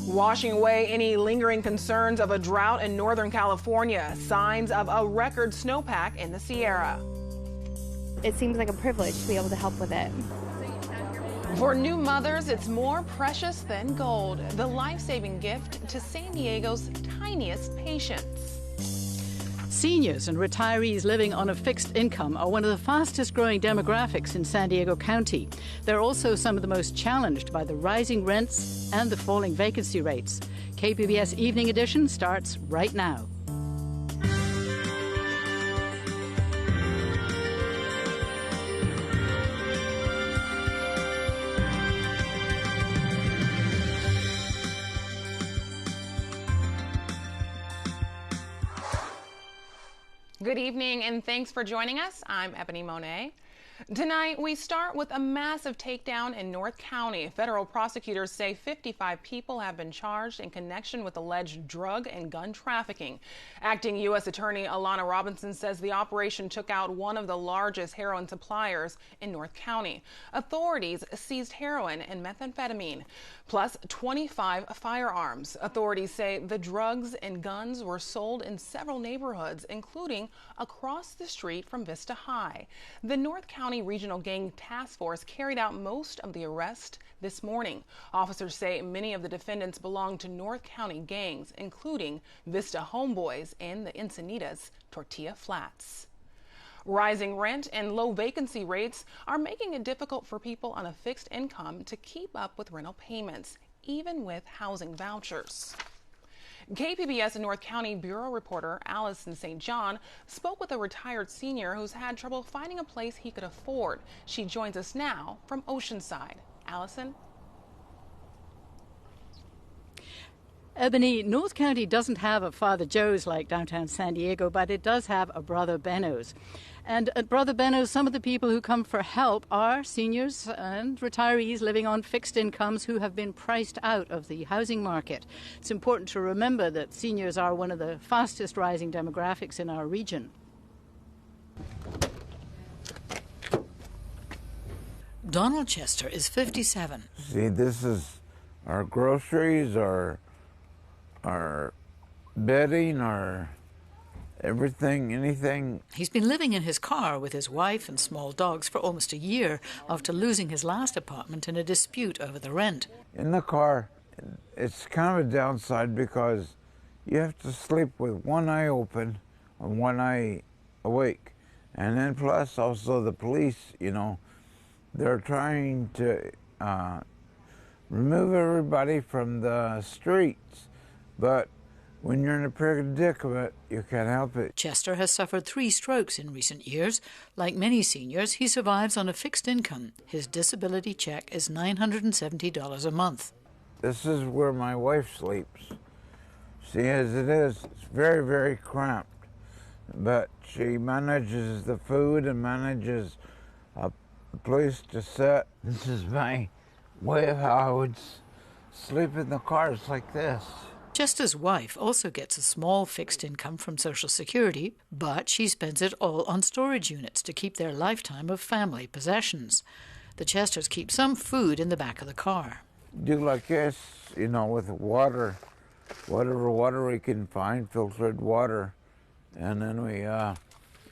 Washing away any lingering concerns of a drought in Northern California, signs of a record snowpack in the Sierra. It seems like a privilege to be able to help with it. For new mothers, it's more precious than gold, the life-saving gift to San Diego's tiniest patients. Seniors and retirees living on a fixed income are one of the fastest growing demographics in San Diego County. They're also some of the most challenged by the rising rents and the falling vacancy rates. KPBS Evening Edition starts right now. Good evening and thanks for joining us. I'm Ebony Monet. Tonight, we start with a massive takedown in North County. Federal prosecutors say 55 people have been charged in connection with alleged drug and gun trafficking. Acting U.S. Attorney Alana Robinson says the operation took out one of the largest heroin suppliers in North County. Authorities seized heroin and methamphetamine, plus 25 firearms. Authorities say the drugs and guns were sold in several neighborhoods, including across the street from Vista High. The North County Regional Gang Task Force carried out most of the arrest this morning. Officers say many of the defendants belong to North County gangs, including Vista Homeboys and the Encinitas Tortilla Flats. Rising rent and low vacancy rates are making it difficult for people on a fixed income to keep up with rental payments, even with housing vouchers. KPBS North County Bureau reporter Allison St. John spoke with a retired senior who's had trouble finding a place he could afford. She joins us now from Oceanside. Allison? Ebony, North County doesn't have a Father Joe's like downtown San Diego, but it does have a Brother Benno's. And at Brother Benno's, some of the people who come for help are seniors and retirees living on fixed incomes who have been priced out of the housing market. It's important to remember that seniors are one of the fastest rising demographics in our region. Donald Chester is 57. See, this is our groceries, our bedding, our everything, anything. He's been living in his car with his wife and small dogs for almost a year after losing his last apartment in a dispute over the rent. In the car, it's kind of a downside because you have to sleep with one eye open and one eye awake. And then plus also the police, you know, they're trying to remove everybody from the streets. But when you're in a predicament, you can't help it. Chester has suffered 3 strokes in recent years. Like many seniors, he survives on a fixed income. His disability check is $970 a month. This is where my wife sleeps. See, as it is, it's very, very cramped. But she manages the food and manages a place to sit. This is my way of how I would sleep in the cars like this. Chester's wife also gets a small fixed income from Social Security, but she spends it all on storage units to keep their lifetime of family possessions. The Chesters keep some food in the back of the car. Do like this, you know, with water, whatever water we can find, filtered water, and then we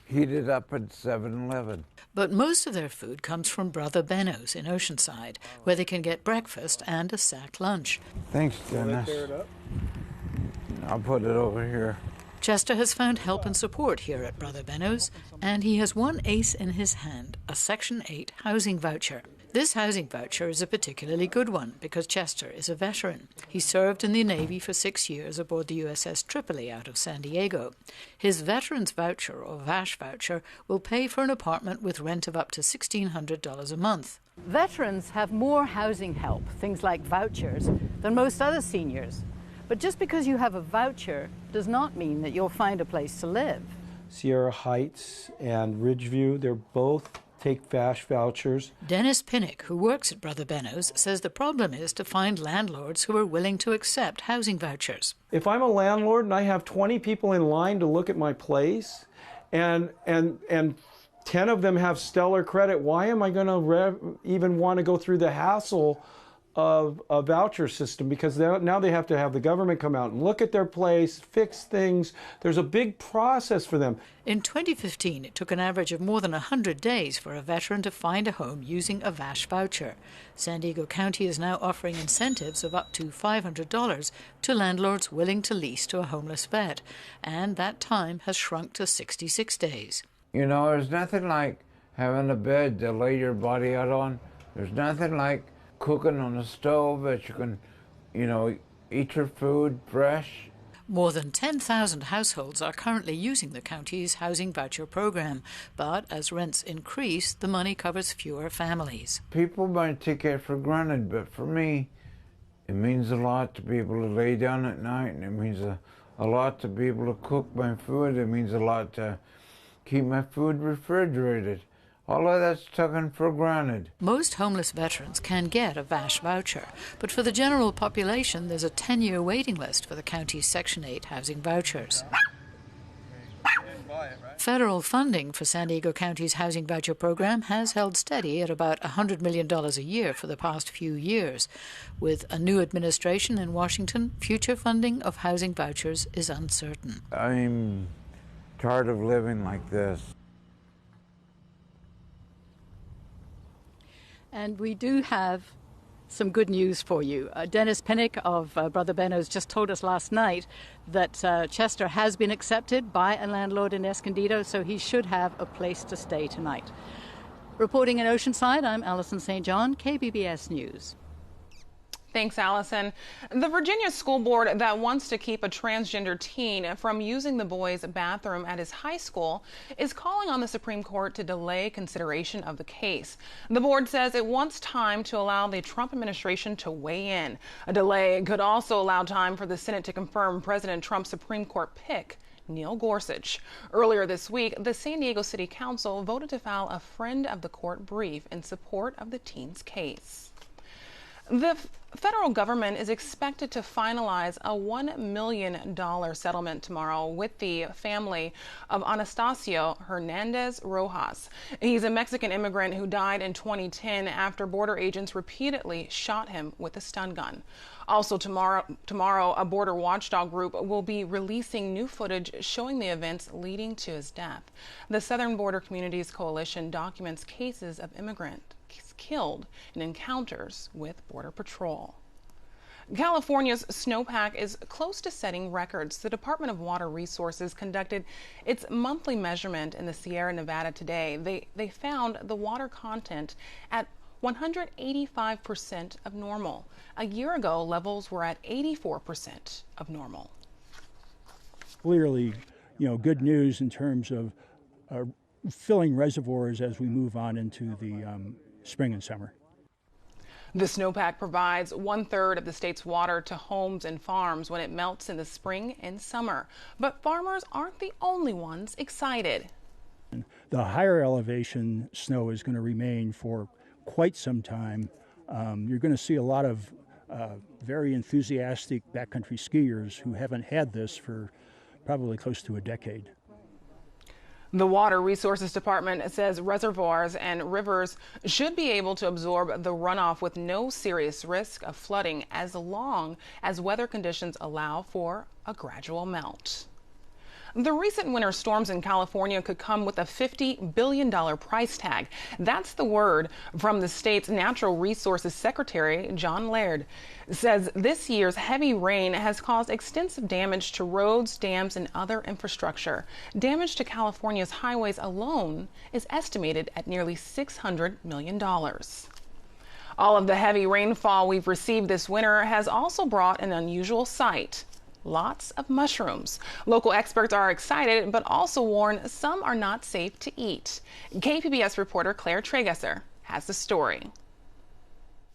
heat it up at 7-Eleven. But most of their food comes from Brother Benno's in Oceanside, where they can get breakfast and a sack lunch. Thanks, Dennis. I'll put it over here. Chester has found help and support here at Brother Benno's, and he has one ace in his hand, a Section 8 housing voucher. This housing voucher is a particularly good one because Chester is a veteran. He served in the Navy for 6 years aboard the USS Tripoli out of San Diego. His Veterans Voucher, or VASH voucher, will pay for an apartment with rent of up to $1,600 a month. Veterans have more housing help, things like vouchers, than most other seniors. But just because you have a voucher does not mean that you'll find a place to live. Sierra Heights and Ridgeview, they're both take VASH vouchers. Dennis Pinnock, who works at Brother Benno's, says the problem is to find landlords who are willing to accept housing vouchers. If I'm a landlord and I have 20 people in line to look at my place and 10 of them have stellar credit, why am I going to even want to go through the hassle of a voucher system because now they have to have the government come out and look at their place, fix things. There's a big process for them. In 2015, it took an average of more than 100 days for a veteran to find a home using a VASH voucher. San Diego County is now offering incentives of up to $500 to landlords willing to lease to a homeless vet, and that time has shrunk to 66 days. You know, there's nothing like having a bed to lay your body out on. There's nothing like cooking on a stove that you can, you know, eat your food fresh. More than 10,000 households are currently using the county's housing voucher program, but as rents increase, the money covers fewer families. People might take it for granted, but for me, it means a lot to be able to lay down at night, and it means a lot to be able to cook my food. It means a lot to keep my food refrigerated. All of that's taken for granted. Most homeless veterans can get a VASH voucher, but for the general population, there's a 10-year waiting list for the county's Section 8 housing vouchers. Federal funding for San Diego County's housing voucher program has held steady at about $100 million a year for the past few years. With a new administration in Washington, future funding of housing vouchers is uncertain. I'm tired of living like this. And we do have some good news for you. Dennis Pinnock of Brother Benno's just told us last night that Chester has been accepted by a landlord in Escondido, so he should have a place to stay tonight. Reporting in Oceanside, I'm Allison St. John, KPBS News. Thanks, Allison. The Virginia school board that wants to keep a transgender teen from using the boys' bathroom at his high school is calling on the Supreme Court to delay consideration of the case. The board says it wants time to allow the Trump administration to weigh in. A delay could also allow time for the Senate to confirm President Trump's Supreme Court pick, Neil Gorsuch. Earlier this week, the San Diego City Council voted to file a friend of the court brief in support of the teen's case. The federal government is expected to finalize a $1 million settlement tomorrow with the family of Anastasio Hernandez Rojas. He's a Mexican immigrant who died in 2010 after border agents repeatedly shot him with a stun gun. Also tomorrow, a border watchdog group will be releasing new footage showing the events leading to his death. The Southern Border Communities Coalition documents cases of immigrants killed in encounters with Border Patrol. California's snowpack is close to setting records. The Department of Water Resources conducted its monthly measurement in the Sierra Nevada today. They found the water content at 185% of normal. A year ago, levels were at 84% of normal. Clearly, good news in terms of filling reservoirs as we move on into the spring and summer. The snowpack provides 1/3 of the state's water to homes and farms when it melts in the spring and summer. But farmers aren't the only ones excited. The higher elevation snow is going to remain for quite some time. You're going to see a lot of very enthusiastic backcountry skiers who haven't had this for probably close to a decade. The Water Resources Department says reservoirs and rivers should be able to absorb the runoff with no serious risk of flooding as long as weather conditions allow for a gradual melt. The recent winter storms in California could come with a $50 billion price tag. That's the word from the state's Natural Resources Secretary, John Laird. Says this year's heavy rain has caused extensive damage to roads, dams, and other infrastructure. Damage to California's highways alone is estimated at nearly $600 million. All of the heavy rainfall we've received this winter has also brought an unusual sight. Lots of mushrooms. Local experts are excited, but also warn some are not safe to eat. KPBS reporter Claire Tragesser has the story.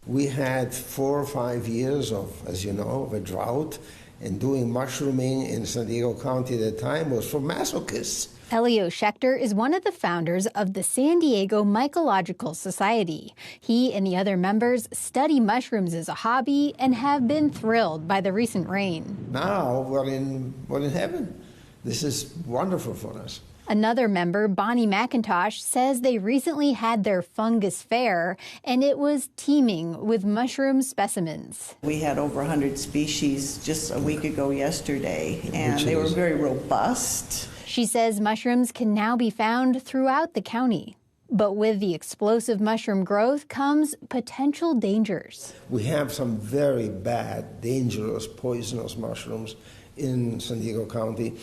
We had 4 or 5 years of, as you know, of a drought, and doing mushrooming in San Diego County at the time was for masochists. Elio Schechter is one of the founders of the San Diego Mycological Society. He and the other members study mushrooms as a hobby and have been thrilled by the recent rain. Now we're in heaven. This is wonderful for us. Another member, Bonnie McIntosh, says they recently had their fungus fair, and it was teeming with mushroom specimens. We had over 100 species just a week ago yesterday, and they were very robust. She says mushrooms can now be found throughout the county. But with the explosive mushroom growth comes potential dangers. We have some very bad, dangerous, poisonous mushrooms in San Diego County,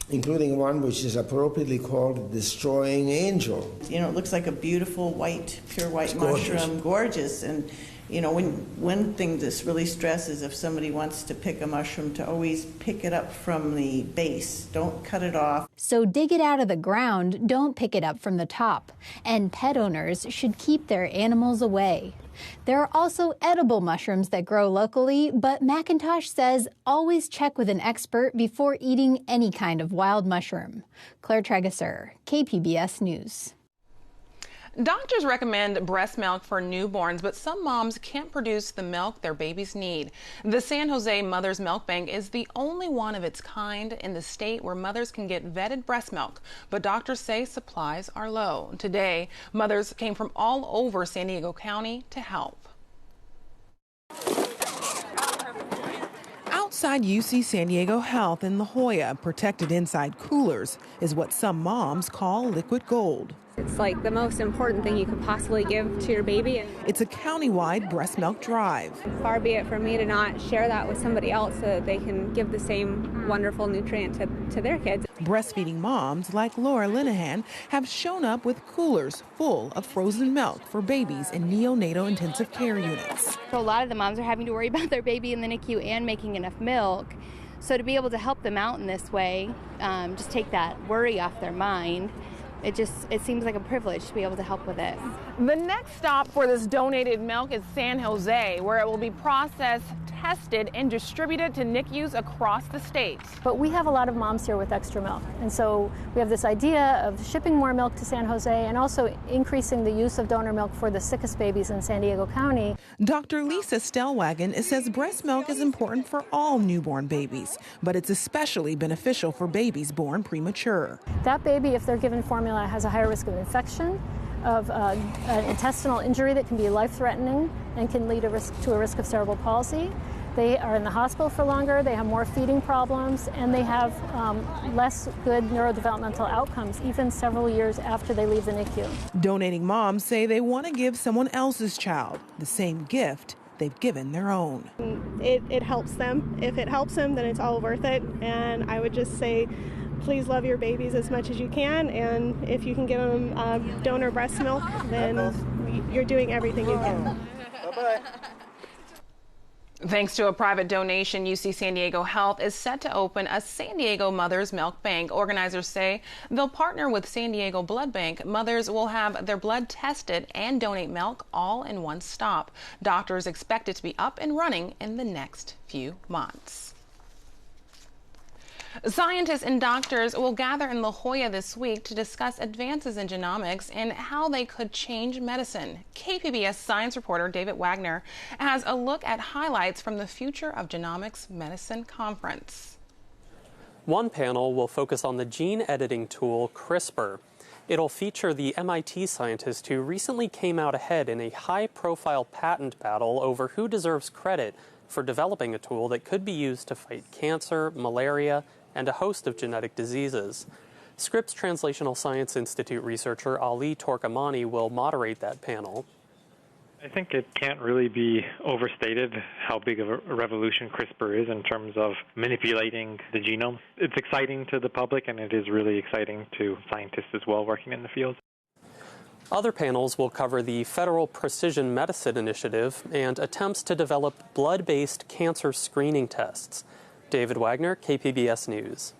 including one which is appropriately called destroying angel. You know, it looks like a beautiful white, pure white Gorgeous. mushroom, gorgeous. And, you know, one thing this really stresses if somebody wants to pick a mushroom to always pick it up from the base. Don't cut it off. So dig it out of the ground, don't pick it up from the top. And pet owners should keep their animals away. There are also edible mushrooms that grow locally, but McIntosh says always check with an expert before eating any kind of wild mushroom. Claire Tregesser, KPBS News. Doctors recommend breast milk for newborns, but some moms can't produce the milk their babies need. The San Jose Mother's Milk Bank is the only one of its kind in the state where mothers can get vetted breast milk, but doctors say supplies are low. Today, mothers came from all over San Diego County to help. Outside UC San Diego Health in La Jolla, protected inside coolers, is what some moms call liquid gold. It's like the most important thing you could possibly give to your baby. It's a countywide breast milk drive. Far be it from me to not share that with somebody else so that they can give the same wonderful nutrient to their kids. Breastfeeding moms like Laura Linehan have shown up with coolers full of frozen milk for babies in neonatal intensive care units. So a lot of the moms are having to worry about their baby in the NICU and making enough milk. So to be able to help them out in this way, just take that worry off their mind. It seems like a privilege to be able to help with it. The next stop for this donated milk is San Jose, where it will be processed, tested, and distributed to NICUs across the state. But we have a lot of moms here with extra milk, and so we have this idea of shipping more milk to San Jose and also increasing the use of donor milk for the sickest babies in San Diego County. Dr. Lisa Stellwagen says breast milk is important for all newborn babies, but it's especially beneficial for babies born premature. That baby, if they're given formula, has a higher risk of infection, of an intestinal injury that can be life-threatening and can lead to a risk of cerebral palsy. They are in the hospital for longer, they have more feeding problems, and they have less good neurodevelopmental outcomes, even several years after they leave the NICU. Donating moms say they want to give someone else's child the same gift they've given their own. It helps them. If it helps them, then it's all worth it. And I would just say, please love your babies as much as you can, and if you can give them donor breast milk, then you're doing everything you can. Bye-bye. Thanks to a private donation, UC San Diego Health is set to open a San Diego Mother's Milk Bank. Organizers say they'll partner with San Diego Blood Bank. Mothers will have their blood tested and donate milk all in one stop. Doctors expect it to be up and running in the next few months. Scientists and doctors will gather in La Jolla this week to discuss advances in genomics and how they could change medicine. KPBS science reporter David Wagner has a look at highlights from the Future of Genomics Medicine Conference. One panel will focus on the gene editing tool CRISPR. It'll feature the MIT scientist who recently came out ahead in a high-profile patent battle over who deserves credit for developing a tool that could be used to fight cancer, malaria, and a host of genetic diseases. Scripps Translational Science Institute researcher Ali Torkamani will moderate that panel. I think it can't really be overstated how big of a revolution CRISPR is in terms of manipulating the genome. It's exciting to the public, and it is really exciting to scientists as well working in the field. Other panels will cover the Federal Precision Medicine Initiative and attempts to develop blood-based cancer screening tests. David Wagner, KPBS News.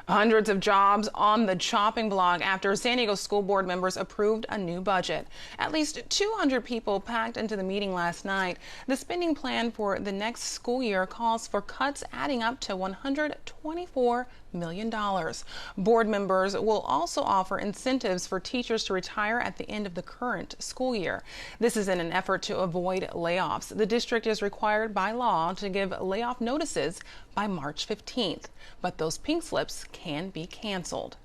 Hundreds of jobs on the chopping block after San Diego School Board members approved a new budget. At least 200 people packed into the meeting last night. The spending plan for the next school year calls for cuts adding up to $124 million. Board members will also offer incentives for teachers to retire at the end of the current school year. This is in an effort to avoid layoffs. The district is required by law to give layoff notices by March 15th, but those pink slips can be canceled.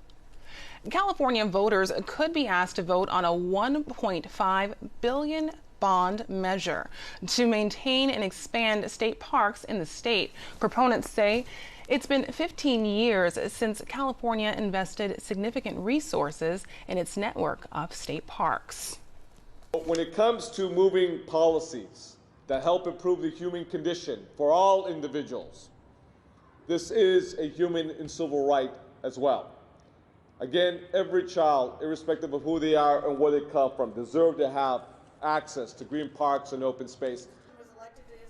California voters could be asked to vote on a $1.5 billion bond measure to maintain and expand state parks in the state. Proponents say it's been 15 years since California invested significant resources in its network of state parks. When it comes to moving policies that help improve the human condition for all individuals, this is a human and civil right as well. Again, every child, irrespective of who they are and where they come from, deserve to have access to green parks and open space.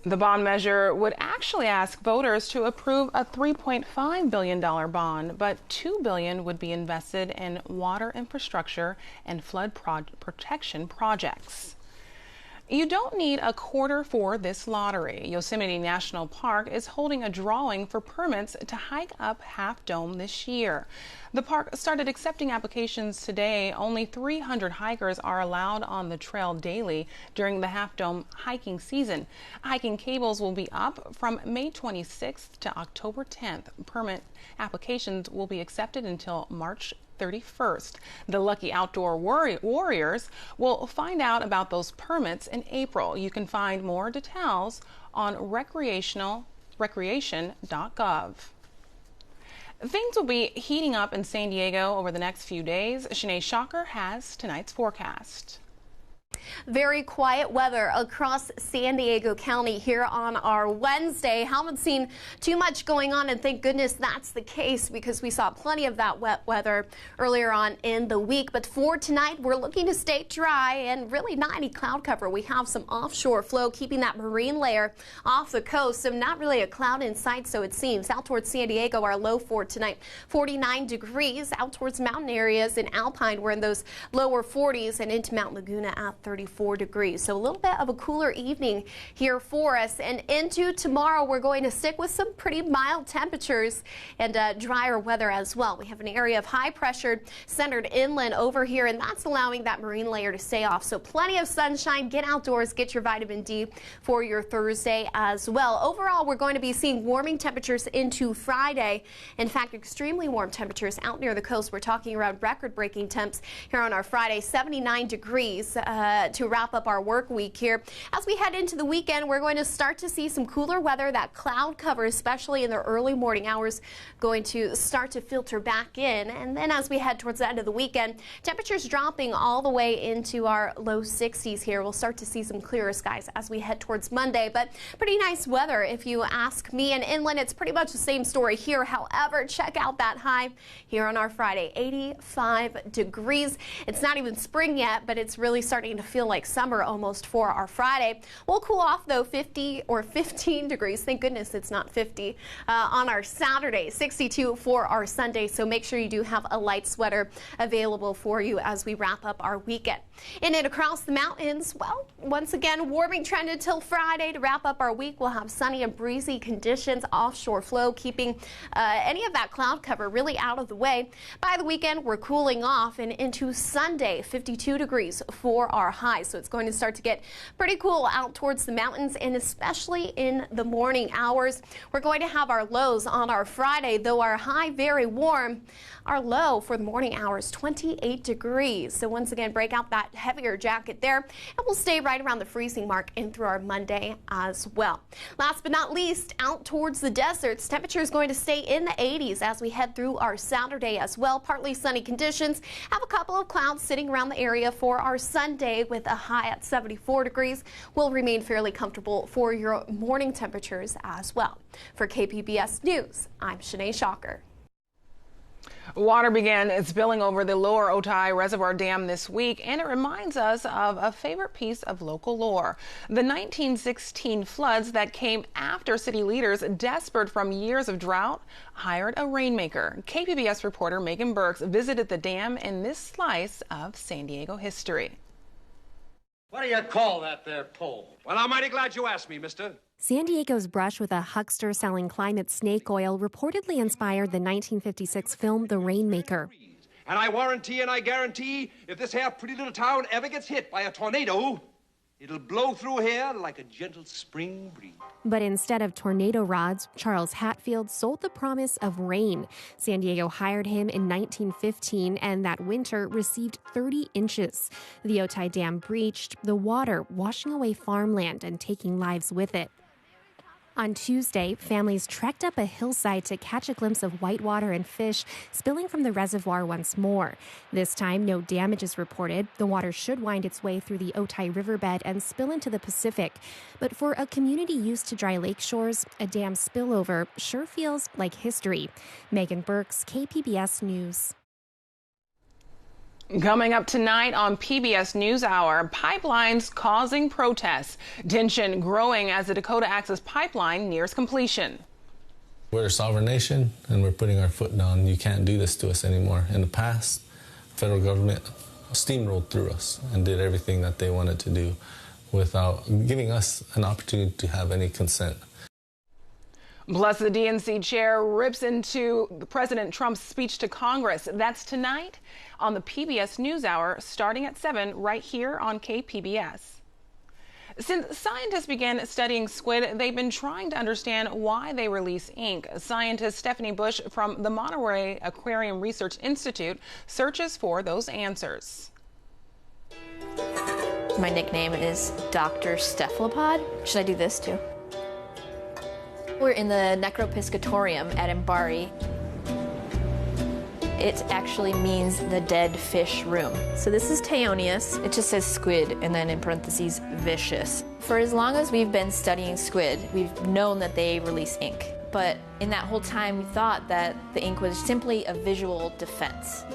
The bond measure would actually ask voters to approve a $3.5 billion bond, but $2 billion would be invested in water infrastructure and flood protection projects. You don't need a quarter for this lottery. Yosemite National Park is holding a drawing for permits to hike up Half Dome this year. The park started accepting applications today. Only 300 hikers are allowed on the trail daily during the Half Dome hiking season. Hiking cables will be up from May 26th to October 10th. Permit applications will be accepted until March 31st. The lucky outdoor warriors will find out about those permits in April. You can find more details on recreation.gov. Things will be heating up in San Diego over the next few days. Shanae Shocker has tonight's forecast. Very quiet weather across San Diego County here on our Wednesday. Haven't seen too much going on, and thank goodness that's the case because we saw plenty of that wet weather earlier on in the week. But for tonight, we're looking to stay dry and really not any cloud cover. We have some offshore flow keeping that marine layer off the coast, so not really a cloud in sight, so it seems. Out towards San Diego, our low for tonight, 49 degrees. Out towards mountain areas in Alpine, we're in those lower 40s, and into Mount Laguna at 34 degrees. So a little bit of a cooler evening here for us, and into tomorrow we're going to stick with some pretty mild temperatures and drier weather as well. We have an area of high pressure centered inland over here, and that's allowing that marine layer to stay off. So plenty of sunshine. Get outdoors, get your vitamin D for your Thursday as well. Overall, we're going to be seeing warming temperatures into Friday. In fact, extremely warm temperatures out near the coast. We're talking around record-breaking temps here on our Friday, 79 degrees to wrap up our work week here. As we head into the weekend, we're going to start to see some cooler weather. That cloud cover, especially in the early morning hours, going to start to filter back in. And then as we head towards the end of the weekend, temperatures dropping all the way into our low 60s here. We'll start to see some clearer skies as we head towards Monday, but pretty nice weather if you ask me. And inland, it's pretty much the same story here. However, check out that high here on our Friday, 85 degrees. It's not even spring yet, but it's really starting to feel like summer almost for our Friday. We'll cool off though, 50 or 15 degrees. Thank goodness it's not 50 on our Saturday, 62 for our Sunday. So make sure you do have a light sweater available for you as we wrap up our weekend. In and across the mountains, well, once again, warming trend until Friday. To wrap up our week, we'll have sunny and breezy conditions, offshore flow keeping any of that cloud cover really out of the way. By the weekend, we're cooling off, and into Sunday, 52 degrees for our high. So it's going to start to get pretty cool out towards the mountains, and especially in the morning hours. We're going to have our lows on our Friday, though our high very warm. Our low for the morning hours, 28 degrees. So once again, break out that heavier jacket there, and we'll stay right around the freezing mark in through our Monday as well. Last but not least, out towards the deserts, temperature is going to stay in the 80s as we head through our Saturday as well. Partly sunny conditions. Have a couple of clouds sitting around the area for our Sunday with a high at 74 degrees. Will remain fairly comfortable for your morning temperatures as well. For KPBS News, I'm Shanae Shocker. Water began spilling over the lower Otay Reservoir Dam this week, and it reminds us of a favorite piece of local lore. The 1916 floods that came after city leaders, desperate from years of drought, hired a rainmaker. KPBS reporter Megan Burks visited the dam in this slice of San Diego history. What do you call that there pole? Well, I'm mighty glad you asked me, mister. San Diego's brush with a huckster selling climate snake oil reportedly inspired the 1956 film The Rainmaker. And I warranty and I guarantee if this here pretty little town ever gets hit by a tornado, It'll blow through here like a gentle spring breeze. But instead of tornado rods, Charles Hatfield sold the promise of rain. San Diego hired him in 1915, and that winter received 30 inches. The Otay Dam breached, the water washing away farmland and taking lives with it. On Tuesday, families trekked up a hillside to catch a glimpse of whitewater and fish spilling from the reservoir once more. This time, no damage is reported. The water should wind its way through the Otay riverbed and spill into the Pacific. But for a community used to dry lake shores, a dam spillover sure feels like history. Megan Burks, KPBS News. Coming up tonight on PBS NewsHour, pipelines causing protests. Tension growing as the Dakota Access Pipeline nears completion. We're a sovereign nation, and we're putting our foot down. You can't do this to us anymore. In the past, federal government steamrolled through us and did everything that they wanted to do without giving us an opportunity to have any consent. Plus, the DNC chair rips into President Trump's speech to Congress. That's tonight on the PBS NewsHour, starting at 7 right here on KPBS. Since scientists began studying squid, they've been trying to understand why they release ink. Scientist Stephanie Bush from the Monterey Aquarium Research Institute searches for those answers. My nickname is Dr. Cephalopod. Should I do this too? We're in the Necropiscatorium at Mbari. It actually means the dead fish room. So this is Teonius. It just says squid and then in parentheses vicious. For as long as we've been studying squid, we've known that they release ink. But in that whole time, we thought that the ink was simply a visual defense.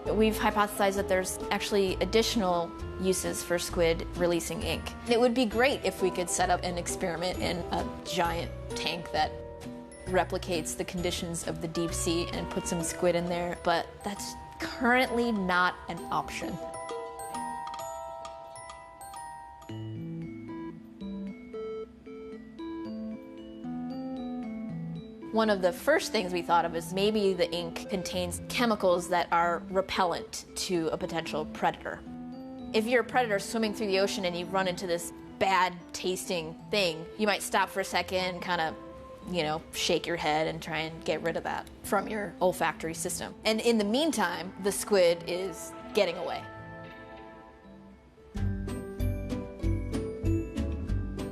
We've hypothesized that there's actually additional uses for squid releasing ink. It would be great if we could set up an experiment in a giant tank that replicates the conditions of the deep sea and put some squid in there, but that's currently not an option. One of the first things we thought of is maybe the ink contains chemicals that are repellent to a potential predator. If you're a predator swimming through the ocean and you run into this bad tasting thing, you might stop for a second, kind of, shake your head and try and get rid of that from your olfactory system. And in the meantime, the squid is getting away.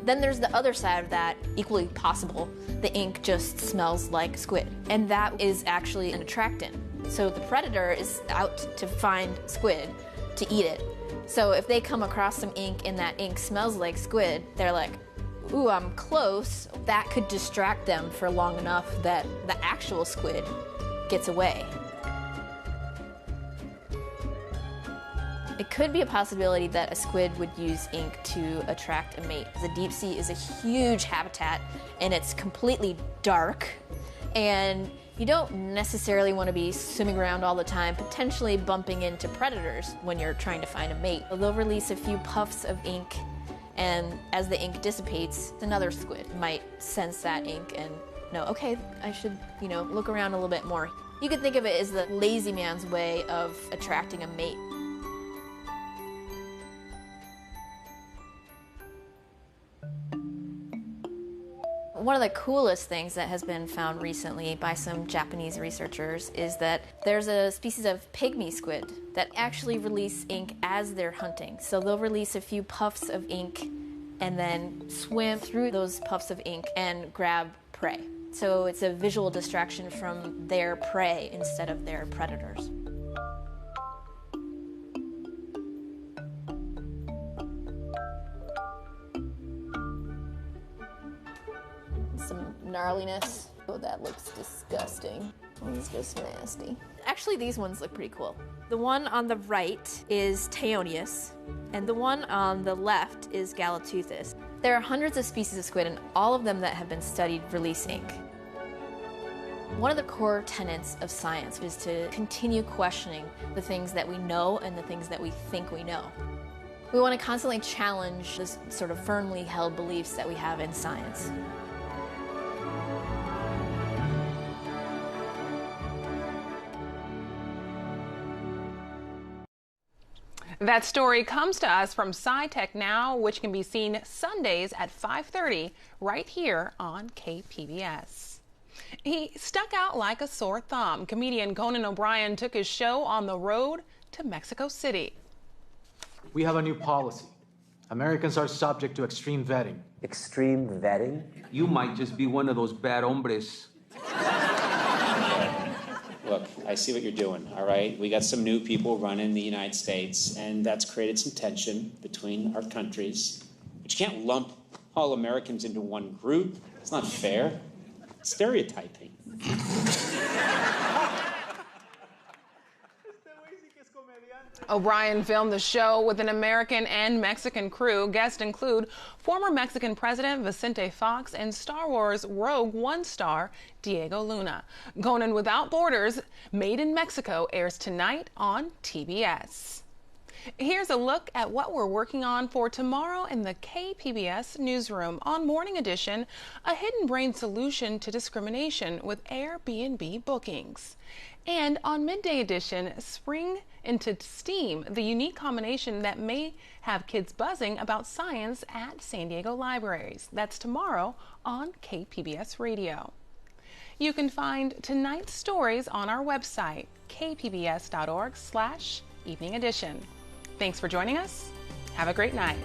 Then there's the other side of that, equally possible. The ink just smells like squid, and that is actually an attractant. So the predator is out to find squid to eat it. So if they come across some ink and that ink smells like squid, they're like, ooh, I'm close. That could distract them for long enough that the actual squid gets away. It could be a possibility that a squid would use ink to attract a mate. The deep sea is a huge habitat and it's completely dark, and you don't necessarily want to be swimming around all the time, potentially bumping into predators when you're trying to find a mate. They'll release a few puffs of ink, and as the ink dissipates, another squid might sense that ink and know, okay, I should, look around a little bit more. You could think of it as the lazy man's way of attracting a mate. One of the coolest things that has been found recently by some Japanese researchers is that there's a species of pygmy squid that actually release ink as they're hunting. So they'll release a few puffs of ink and then swim through those puffs of ink and grab prey. So it's a visual distraction from their prey instead of their predators. Some gnarliness. Oh, that looks disgusting. It's just nasty. Actually, these ones look pretty cool. The one on the right is Teonius, and the one on the left is Galateuthis. There are hundreds of species of squid, and all of them that have been studied release ink. One of the core tenets of science is to continue questioning the things that we know and the things that we think we know. We want to constantly challenge this sort of firmly held beliefs that we have in science. That story comes to us from SciTech Now, which can be seen Sundays at 5:30 right here on KPBS. He stuck out like a sore thumb. Comedian Conan O'Brien took his show on the road to Mexico City. We have a new policy. Americans are subject to extreme vetting. Extreme vetting? You might just be one of those bad hombres. Look, I see what you're doing, all right? We got some new people running the United States, and that's created some tension between our countries. But you can't lump all Americans into one group. It's not fair. It's stereotyping. O'Brien filmed the show with an American and Mexican crew. Guests include former Mexican President Vicente Fox and Star Wars Rogue One star Diego Luna. Conan Without Borders, Made in Mexico, airs tonight on TBS. Here's a look at what we're working on for tomorrow in the KPBS newsroom. On Morning Edition, a hidden brain solution to discrimination with Airbnb bookings. And on Midday Edition, Spring into STEAM, the unique combination that may have kids buzzing about science at San Diego libraries. That's tomorrow on KPBS Radio. You can find tonight's stories on our website, kpbs.org/evening edition. Thanks for joining us. Have a great night.